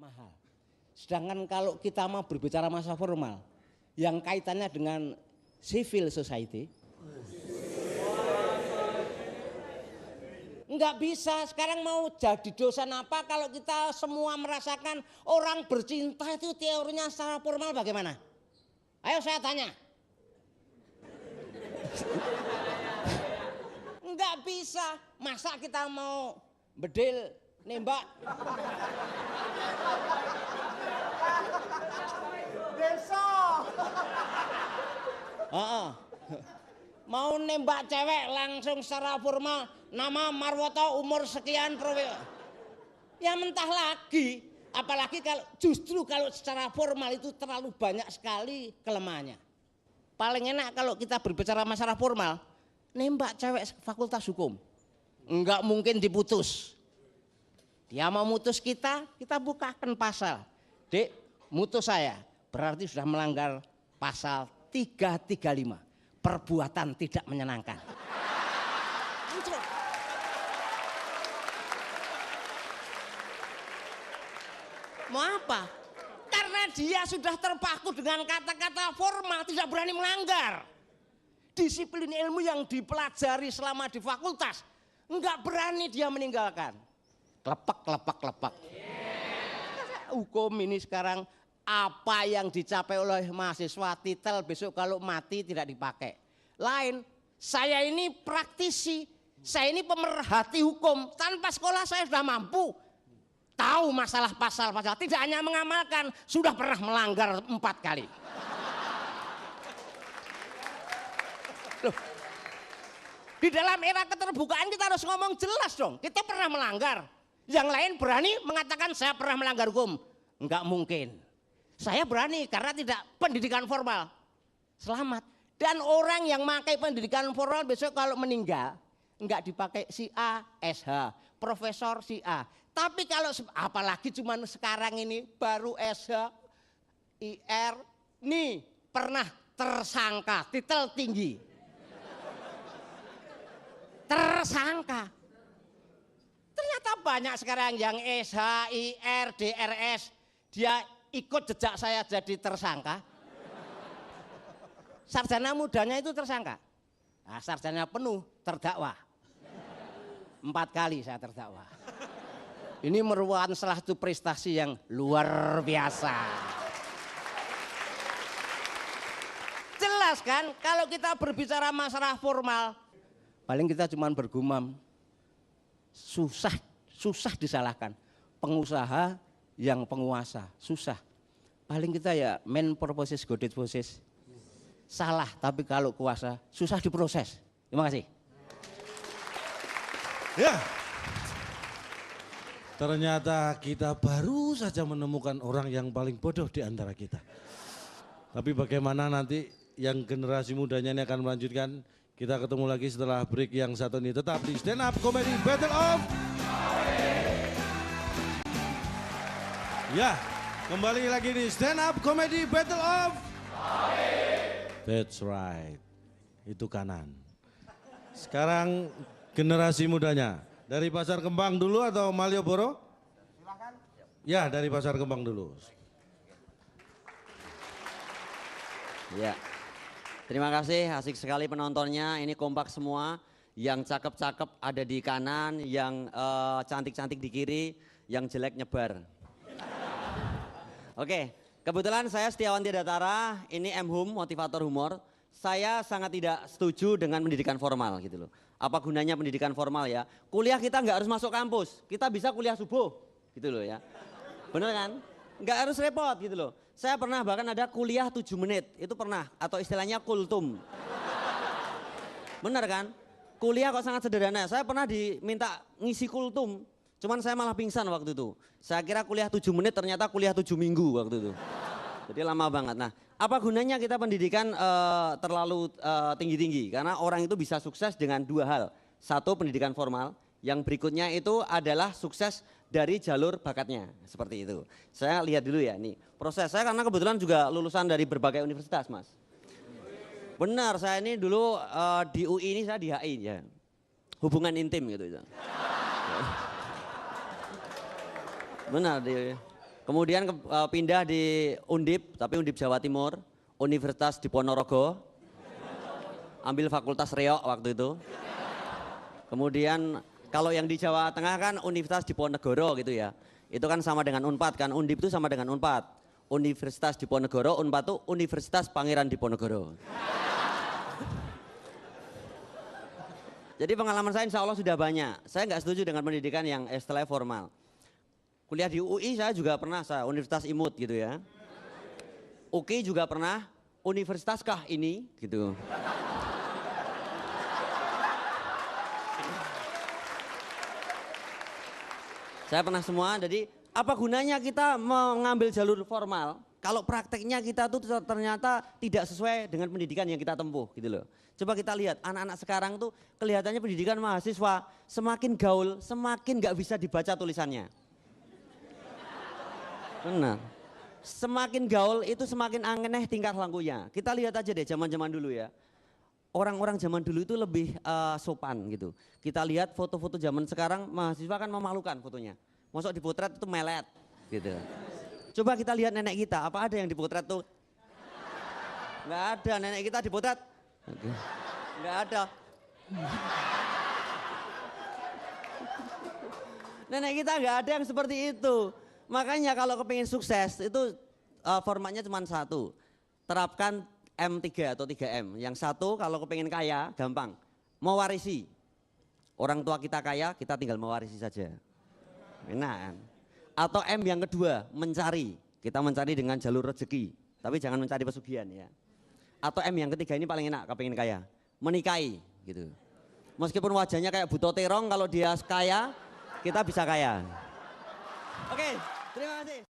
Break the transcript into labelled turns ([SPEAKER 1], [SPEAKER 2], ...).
[SPEAKER 1] mahal. Sedangkan kalau kita mau berbicara masa formal yang kaitannya dengan civil society, nggak bisa. Sekarang mau jadi dosen apa kalau kita semua merasakan orang bercinta itu teorinya secara formal bagaimana? Ayo saya tanya. Nggak bisa. Masa kita mau bedil nembak? Mau nembak cewek langsung secara formal, nama Marwoto, umur sekian, ya mentah lagi. Apalagi kalau secara formal itu terlalu banyak sekali kelemahannya. Paling enak kalau kita berbicara masalah formal, nembak cewek fakultas hukum, enggak mungkin diputus. Dia mau mutus kita bukakan pasal. Dek, mutus saya, berarti sudah melanggar pasal 335. Perbuatan tidak menyenangkan. Mau apa? Karena dia sudah terpaku dengan kata-kata formal, tidak berani melanggar. Disiplin ilmu yang dipelajari selama di fakultas, enggak berani dia meninggalkan. Klepek. Hukum ini sekarang apa yang dicapai oleh mahasiswa titel besok kalau mati tidak dipakai. Lain, saya ini praktisi, saya ini pemerhati hukum. Tanpa sekolah saya sudah mampu tahu masalah pasal-pasal. Tidak hanya mengamalkan, sudah pernah melanggar 4 kali. Loh, di dalam era keterbukaan kita harus ngomong jelas dong. Kita pernah melanggar. Yang lain berani mengatakan saya pernah melanggar hukum. Enggak mungkin. Saya berani karena tidak pendidikan formal. Selamat. Dan orang yang pakai pendidikan formal besok kalau meninggal enggak dipakai si A, SH, profesor si A. Tapi kalau apalagi cuman sekarang ini baru SH, IR, nih pernah tersangka, titel tinggi. Tersangka. Ternyata banyak sekarang yang SH, IR, DRS, dia ikut jejak saya jadi tersangka. Sarjana mudanya itu tersangka. Nah, sarjana penuh terdakwa. 4 kali saya terdakwa. Ini merupakan salah satu prestasi yang luar biasa. Jelas kan kalau kita berbicara masalah formal, paling kita cuma bergumam. Susah disalahkan. Pengusaha yang penguasa, susah. Paling kita ya main purposes, godit proses. Salah, tapi kalau kuasa susah diproses. Terima kasih.
[SPEAKER 2] Ya. Ternyata kita baru saja menemukan orang yang paling bodoh di antara kita. Tapi bagaimana nanti yang generasi mudanya ini akan melanjutkan. Kita ketemu lagi setelah break yang satu ini. Tetap di Stand Up Comedy Battle of. Ya, kembali lagi di Stand Up Comedy Battle of. That's right, itu kanan. Sekarang generasi mudanya. Dari Pasar Kembang dulu atau Malioboro? Silakan. Ya, dari Pasar Kembang dulu.
[SPEAKER 3] Ya, terima kasih, asik sekali penontonnya. Ini kompak semua. Yang cakep-cakep ada di kanan, yang cantik-cantik di kiri, yang jelek nyebar. Oke, kebetulan saya Setiawan Tiadatara, ini M-Hum, motivator humor. Saya sangat tidak setuju dengan pendidikan formal gitu loh. Apa gunanya pendidikan formal ya? Kuliah kita nggak harus masuk kampus, kita bisa kuliah subuh gitu loh ya. Bener kan? Nggak harus repot gitu loh. Saya pernah bahkan ada kuliah 7 menit, itu pernah. Atau istilahnya kultum. Bener kan? Kuliah kok sangat sederhana. Saya pernah diminta ngisi kultum. Cuman saya malah pingsan waktu itu. Saya kira kuliah 7 menit, ternyata kuliah 7 minggu waktu itu. Jadi lama banget. Nah, apa gunanya kita pendidikan terlalu tinggi-tinggi? Karena orang itu bisa sukses dengan 2 hal. Satu, pendidikan formal. Yang berikutnya itu adalah sukses dari jalur bakatnya. Seperti itu. Saya lihat dulu ya, nih proses saya karena kebetulan juga lulusan dari berbagai universitas, Mas. Benar, saya ini dulu di UI ini saya di HI ya. Hubungan intim gitu. Benar, Kemudian pindah di Undip, tapi Undip Jawa Timur, Universitas di Ponorogo. Ambil fakultas Reok waktu itu. Kemudian kalau yang di Jawa Tengah kan Universitas Diponegoro gitu ya. Itu kan sama dengan Unpad kan, Undip itu sama dengan Unpad. Universitas Diponegoro, Unpad itu Universitas Pangeran Diponegoro. Jadi pengalaman saya insya Allah sudah banyak. Saya nggak setuju dengan pendidikan yang istilahnya formal. Kuliah di UI saya juga pernah, saya Universitas Imut gitu ya. UKI juga pernah, Universitas kah ini gitu. Saya pernah semua, jadi apa gunanya kita mengambil jalur formal kalau prakteknya kita tuh ternyata tidak sesuai dengan pendidikan yang kita tempuh gitu loh. Coba kita lihat anak-anak sekarang tuh kelihatannya pendidikan mahasiswa semakin gaul, semakin nggak bisa dibaca tulisannya. Benar. Semakin gaul itu semakin aneh tingkah lakunya. Kita lihat aja deh zaman-zaman dulu ya. Orang-orang zaman dulu itu lebih sopan gitu. Kita lihat foto-foto zaman sekarang mahasiswa kan memalukan fotonya. Masuk dipotret itu melet gitu. Coba kita lihat nenek kita, apa ada yang dipotret tuh? Nggak ada, nenek kita dipotret. Nggak ada. Nenek kita nggak ada yang seperti itu. Makanya kalau kepingin sukses itu formatnya cuma satu. Terapkan M3 atau 3M. Yang satu kalau kepingin kaya gampang. Mewarisi. Orang tua kita kaya, kita tinggal mewarisi saja. Enak kan? Atau M yang kedua, mencari. Kita mencari dengan jalur rezeki. Tapi jangan mencari pesugihan ya. Atau M yang ketiga ini paling enak kepingin kaya. Menikahi gitu. Meskipun wajahnya kayak Buto Terong, kalau dia kaya, kita bisa kaya. Oke, terima kasih.